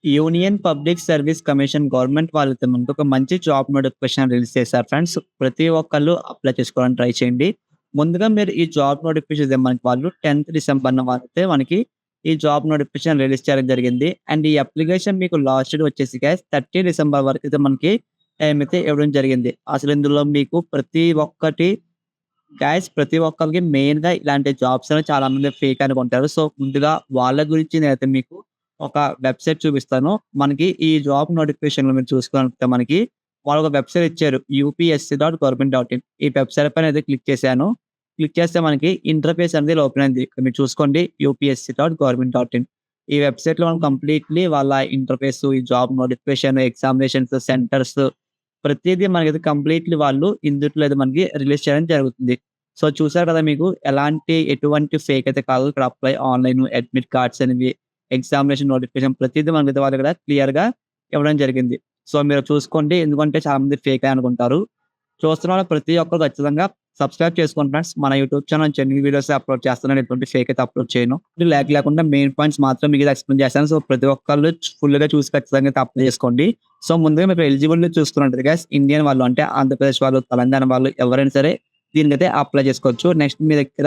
Union public service commission government వాళ్ళైతే మనకు ఒక మంచి జాబ్ నోటిఫికేషన్ రిలీజ్ చేశారు ఫ్రెండ్స్. ప్రతి ఒక్కళ్ళు అప్లై చేసుకోవడానికి ట్రై చేయండి. ముందుగా మీరు ఈ జాబ్ నోటిఫికేషన్ మనకి వాళ్ళు 10థ్ డిసెంబర్‌న వాళ్ళైతే మనకి ఈ జాబ్ నోటిఫికేషన్ రిలీజ్ చేయడం జరిగింది. అండ్ ఈ అప్లికేషన్ మీకు లాస్ట్ డేట్ వచ్చేసి గైస్ 30 డిసెంబర్ వరకైతే మనకి టైం అయితే ఇవ్వడం జరిగింది. అసలు ఇందులో మీకు ప్రతి ఒక్కటి ప్రతి ఒక్కరికి మెయిన్‌గా ఇలాంటి జాబ్స్ అనేవి చాలా మంది ఫేక్ అనుకుంటారు. సో, ముందుగా వాళ్ళ గురించి నేనైతే మీకు ఒక వెబ్‌సైట్ చూపిస్తాను. మనకి ఈ జాబ్ నోటిఫికేషన్‌లో మీరు చూసుకున్నట్లయితే మనకి వాళ్ళు ఒక వెబ్‌సైట్ ఇచ్చారు. యూపీఎస్‌సి.గవర్నమెంట్.ఇన్ ఈ వెబ్‌సైట్ పైన అయితే క్లిక్ చేశాను. క్లిక్ చేస్తే మనకి ఇంటర్ఫేస్ అనేది ఇలా ఓపెన్ అయింది. ఇక్కడ మీరు చూసుకోండి యూపీఎస్‌సి.గవర్నమెంట్.ఇన్ ఈ వెబ్‌సైట్‌లో మనం కంప్లీట్‌లీ వాళ్ళ ఇంటర్ఫేస్, ఈ జాబ్ నోటిఫికేషన్, ఎగ్జామినేషన్స్, సెంటర్స్ ప్రతీదీ మనకైతే కంప్లీట్‌లీ వాళ్ళు ఇందుట్లో అయితే మనకి రిలీజ్ చేయడం జరుగుతుంది. సో, చూసారు కదా మీకు ఎటువంటి ఫేక్ అయితే కాదు. ఇక్కడ అప్లై ఆన్‌లైన్ అడ్మిట్ కార్డ్స్ అనేవి, ఎగ్జామినేషన్ నోటిఫికేషన్ ప్రతీదీ మనకైతే వాళ్ళు ఇక్కడ క్లియర్‌గా ఇవ్వడం జరిగింది. సో, మీరు చూసుకోండి. ఎందుకంటే చాలా మంది ఫేకే అనుకుంటారు. చూస్తున్న వాళ్ళు ప్రతి ఒక్కరు ఖచ్చితంగా సబ్స్క్రైబ్ చేసుకోండి ఫ్రెండ్స్. మన YouTube channel genuine videos upload చేస్తున్నాను. ఎటువంటి ఫేక్ అయితే అప్‌లోడ్ చేయను. ల్యాగ్ లేకుండా మెయిన్ పాయింట్స్ మాత్రం మీకైతే ఎక్స్‌ప్లెయిన్ చేస్తాను. సో, ప్రతి ఒక్కళ్ళు ఫుల్‌గా చూసి ఖచ్చితంగా అయితే అప్లై చేసుకోండి. సో, ముందుగా మీరు ఎలిజిబిలిటీ చూసుకున్నట్లయితే గైస్ ఇండియన్ వాళ్ళు అంటే ఆంధ్రప్రదేశ్ వాళ్ళు, తెలంగాణ వాళ్ళు ఎవరైనా సరే దీనికైతే అప్లై చేసుకోవచ్చు. నెక్స్ట్ మీ దగ్గర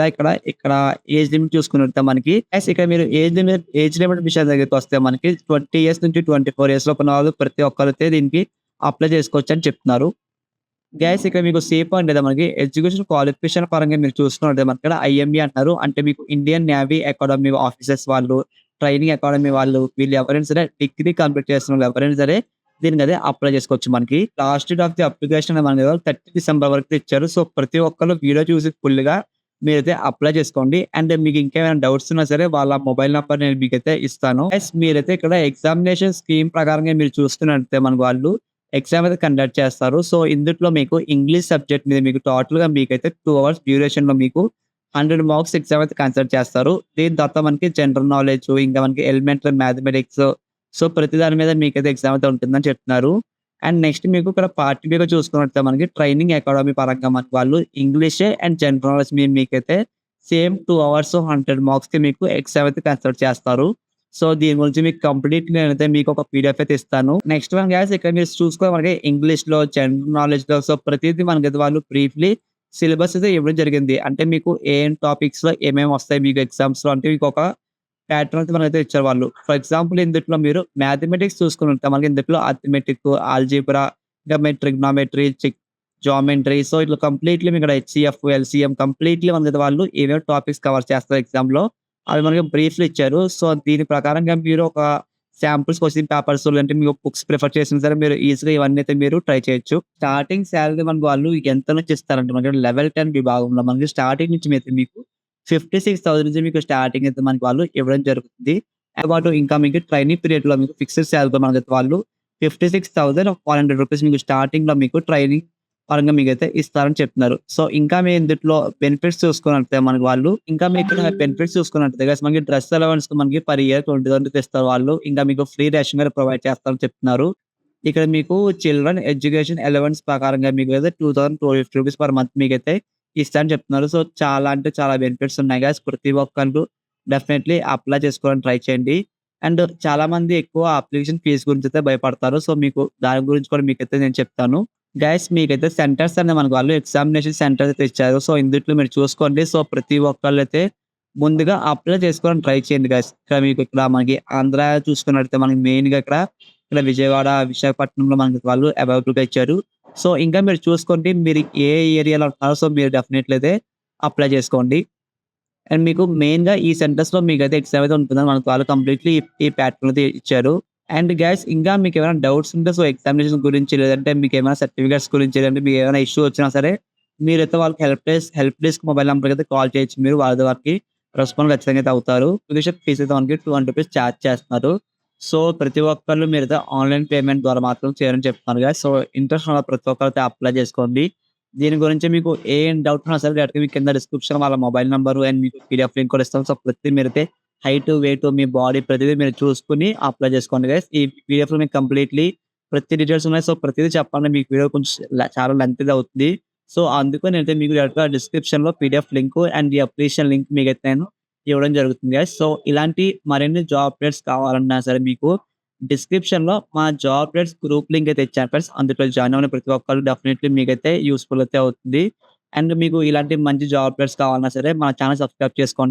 ఇక్కడ ఏజ్ లిమిట్ చూసుకున్నట్లయితే మనకి గైస్ ఇక్కడ మీరు ఏజ్ లిమిట్ విషయం దగ్గరికి వస్తే మనకి 20 ఇయర్స్ నుంచి 24 ఇయర్స్ లోపు ఉన్న వాళ్ళు ప్రతి ఒక్కరైతే దీనికి అప్లై చేసుకోవచ్చు అని చెప్తున్నారు. ఇక్కడ మీకు సేఫ్ అంటే మనకి ఎడ్యుకేషన్ క్వాలిఫికేషన్ పరంగా మీరు చూసుకున్నట్లయితే మనకి ఇక్కడ ఐఎంఈ అంటున్నారు. అంటే మీకు ఇండియన్ నేవీ అకాడమీ ఆఫీసర్స్ వాళ్ళు, ట్రైనింగ్ అకాడమీ వాళ్ళు వీళ్ళు ఎవరైనా సరే డిగ్రీ కంప్లీట్ చేసిన వాళ్ళు ఎవరైనా సరే దీనికైతే అప్లై చేసుకోవచ్చు మనకి. Last date of the application మనకి 30 డిసెంబర్ వరకు ఇచ్చారు. సో, ప్రతి ఒక్కళ్ళు వీడియో చూసి ఫుల్‌గా మీరైతే అప్లై చేసుకోండి. అండ్ మీకు ఇంకేమైనా డౌట్స్ ఉన్నా సరే వాళ్ళ మొబైల్ నంబర్ నేను మీకైతే ఇస్తాను. మీరైతే ఇక్కడ ఎగ్జామినేషన్ స్కీమ్ ప్రకారంగా మీరు చూస్తున్నట్లయితే మనకు వాళ్ళు ఎగ్జామ్ అయితే కండక్ట్ చేస్తారు. సో, ఇందుట్లో మీకు ఇంగ్లీష్ సబ్జెక్ట్ మీద మీకు టోటల్‌గా మీకైతే 2 అవర్స్ డ్యూరేషన్‌లో మీకు 100 మార్క్స్ ఎగ్జామ్ అయితే కన్సిడర్ చేస్తారు. దీని తర్వాత మనకి జనరల్ నాలెడ్జ్, ఇంకా మనకి ఎలిమెంటరీ మ్యాథమెటిక్స్ సో, ప్రతి దాని మీద మీకైతే ఎగ్జామ్ అయితే ఉంటుందని చెప్తున్నారు. అండ్ నెక్స్ట్ మీకు ఇక్కడ పార్ట్ బిగా చూసుకున్నట్లయితే మనకి ట్రైనింగ్ అకాడమీ పరంగా మనకి వాళ్ళు ఇంగ్లీష్ అండ్ జనరల్ నాలెడ్జ్ మీద మీకైతే సేమ్ 2 అవర్స్ 100 మార్క్స్‌కి మీకు ఎగ్జామ్ అయితే కన్సిడర్ చేస్తారు. సో, దీని గురించి మీకు కంప్లీట్ నేనైతే మీకు ఒక పీడీఎఫ్ అయితే ఇస్తాను. నెక్స్ట్ వన్ ఇక్కడ మీరు చూసుకోవాలి మనకి ఇంగ్లీష్‌లో, జనరల్ నాలెడ్జ్‌లో సో, ప్రతీదీ మనకైతే వాళ్ళు బ్రీఫ్‌లీ సిలబస్ అయితే ఇవ్వడం జరిగింది. అంటే మీకు ఏం టాపిక్స్‌లో ఏమేమి వస్తాయి మీకు ఎగ్జామ్స్‌లో అంటే మీకు ఒక ప్యాటర్న్ అయితే మనకైతే ఇచ్చారు వాళ్ళు. ఫర్ ఎగ్జాంపుల్ ఇందుట్లో మీరు మ్యాథమెటిక్స్ చూసుకుంటే మనకి ఇందులో అర్థమెటిక్, ఆల్జీబ్రా, ఇంకా మీరు ట్రిగ్నోమెట్రీ, జామెట్రీ సో, ఇట్లా కంప్లీట్‌లీ మీకు ఇక్కడ హెచ్‌సీఎఫ్, ఎల్‌సీఎం కంప్లీట్‌లీ మనకైతే వాళ్ళు ఏమేమి టాపిక్స్ కవర్ చేస్తారు ఎగ్జామ్‌లో అవి మనకి బ్రీఫ్‌లో ఇచ్చారు. సో, దీని ప్రకారంగా మీరు ఒక శాంపుల్స్ క్వెషన్ పేపర్స్ లేదంటే మీకు బుక్స్ ప్రిఫర్ చేసినా సరే మీరు ఈజీగా ఇవన్నీ అయితే మీరు ట్రై చేయొచ్చు. స్టార్టింగ్ సాలరీ మనకు వాళ్ళు ఎంత నుంచి ఇస్తారంటే మనకి లెవెల్ 10 విభాగంలో మనకి స్టార్టింగ్ నుంచి మీకు 56,000 నుంచి మీకు స్టార్టింగ్ అయితే మనకి వాళ్ళు ఇవ్వడం జరుగుతుంది. పాటు ఇంకా మీకు ట్రైనింగ్ పీరియడ్‌లో మీకు ఫిక్స్డ్ సాలరీతో మనకైతే వాళ్ళు 56,100 రూపీస్ మీకు స్టార్టింగ్‌లో మీకు ట్రైనింగ్ పరంగా మీకైతే ఇస్తారని చెప్తున్నారు. సో, ఇంకా మీ ఇందుట్లో బెనిఫిట్స్ చూసుకున్నట్లయితే మనకి వాళ్ళు ఇంకా మీకు ఇక్కడ బెనిఫిట్స్ చూసుకున్నట్లయితే గైస్ మనకి డ్రెస్ అలవెన్స్ మనకి పర్ ఇయర్ 20,000 ఇస్తారు వాళ్ళు. ఇంకా మీకు ఫ్రీ రేషన్ కూడా ప్రొవైడ్ చేస్తారని చెప్తున్నారు. ఇక్కడ మీకు చిల్డ్రన్ ఎడ్యుకేషన్ అలవెన్స్ ప్రకారంగా మీకైతే 2,250 రూపీస్ పర్ మంత్ మీకైతే ఇస్తా అని చెప్తున్నారు. సో, చాలా అంటే చాలా బెనిఫిట్స్ ఉన్నాయి గైస్. ప్రతి ఒక్కళ్ళు డెఫినైట్లీ అప్లై చేసుకోవడానికి ట్రై చేయండి. అండ్ చాలామంది ఎక్కువ అప్లికేషన్ ఫీస్ గురించి అయితే భయపడతారు. సో, మీకు దాని గురించి కూడా మీకైతే నేను చెప్తాను. మీకైతే సెంటర్స్ అనేవి మనకు వాళ్ళు ఎగ్జామినేషన్ సెంటర్స్ అయితే ఇచ్చారు. సో, ఇందుట్లో మీరు చూసుకోండి. సో, ప్రతి ఒక్కళ్ళైతే ముందుగా అప్లై చేసుకోవడానికి ట్రై చేయండి గైస్. ఇక్కడ మనకి ఆంధ్ర చూసుకున్నట్లయితే మనకి మెయిన్‌గా ఇక్కడ విజయవాడ, విశాఖపట్నంలో మనకి వాళ్ళు అవైలబుల్‌గా ఇచ్చారు. సో, ఇంకా మీరు చూసుకోండి మీరు ఏ ఏరియాలో ఉంటున్నారో సో, మీరు డెఫినైట్‌లీ అయితే అప్లై చేసుకోండి. అండ్ మీకు మెయిన్‌గా ఈ సెంటర్స్‌లో మీకైతే ఎగ్జామ్ అయితే ఉంటుందని మనకు వాళ్ళు కంప్లీట్‌లీ ఈ ప్యాటర్న్ అయితే ఇచ్చారు. అండ్ ఇంకా మీకేమైనా డౌట్స్ ఉంటే సో, ఎగ్జామినేషన్ గురించి లేదంటే మీకేమైనా సర్టిఫికేట్స్ గురించి లేదంటే మీకేమైనా ఇష్యూ వచ్చినా సరే మీరైతే వాళ్ళకి హెల్ప్ డెస్క్ మొబైల్ నంబర్‌కి అయితే కాల్ చేయొచ్చు మీరు. వాళ్ళకి రెస్పాండ్ ఖచ్చితంగా అయితే అవుతారు. అప్లికేషన్ ఫీస్ అయితే మనకి రూ. 200 చార్జ్ చేస్తున్నారు. సో, ప్రతి ఒక్కళ్ళు మీరైతే ఆన్‌లైన్ పేమెంట్ ద్వారా మాత్రం చేయాలని చెప్తున్నారు గైస్. సో, ఇంట్రెస్ట్ ఉన్న ప్రతి ఒక్కరైతే అప్లై చేసుకోండి. దీని గురించి మీకు ఏం డౌట్ ఉన్నా సరే డైరెక్ట్‌గా మీకు కింద డిస్క్రిప్షన్ వాళ్ళ మొబైల్ నంబర్ అండ్ మీకు పీడీఎఫ్ లింక్ కూడా ఇస్తాను. సో, ప్రతిది మీరైతే హైట్, వెయిట్, మీ బాడీ ప్రతిదీ మీరు చూసుకొని అప్లై చేసుకోండి గైస్. ఈ పీడీఎఫ్‌లో మీకు కంప్లీట్‌లీ ప్రతి డీటెయిల్స్ ఉన్నాయి. సో, ప్రతిదీ చెప్పాలంటే మీకు వీడియో కొంచెం చాలా లెంగ్తీగా అవుతుంది. సో, అందుకని నేనైతే మీకు డైరెక్ట్‌గా డిస్క్రిప్షన్‌లో పీడీఎఫ్ లింక్ అండ్ ఈ అప్లికేషన్ లింక్ మీకైతే నేను ఇవ్వడం జరుగుతుంది గైస్. సో, ఇలాంటి మరిన్ని జాబ్ అప్డేట్స్ కావాలన్నా సరే మీకు డిస్క్రిప్షన్‌లో మా జాబ్ అప్డేట్స్ గ్రూప్ లింక్ అయితే ఇచ్చాను ఫ్రెండ్స్. అందులో జాయిన్ అవ్వని ప్రతి ఒక్కళ్ళు డెఫినైట్‌లీ మీకైతే యూజ్‌ఫుల్ అయితే అవుతుంది. అండ్ మీకు ఇలాంటి మంచి జాబ్ అప్డేట్స్ కావాలన్నా సరే మన ఛానెల్ సబ్స్క్రైబ్ చేసుకోండి.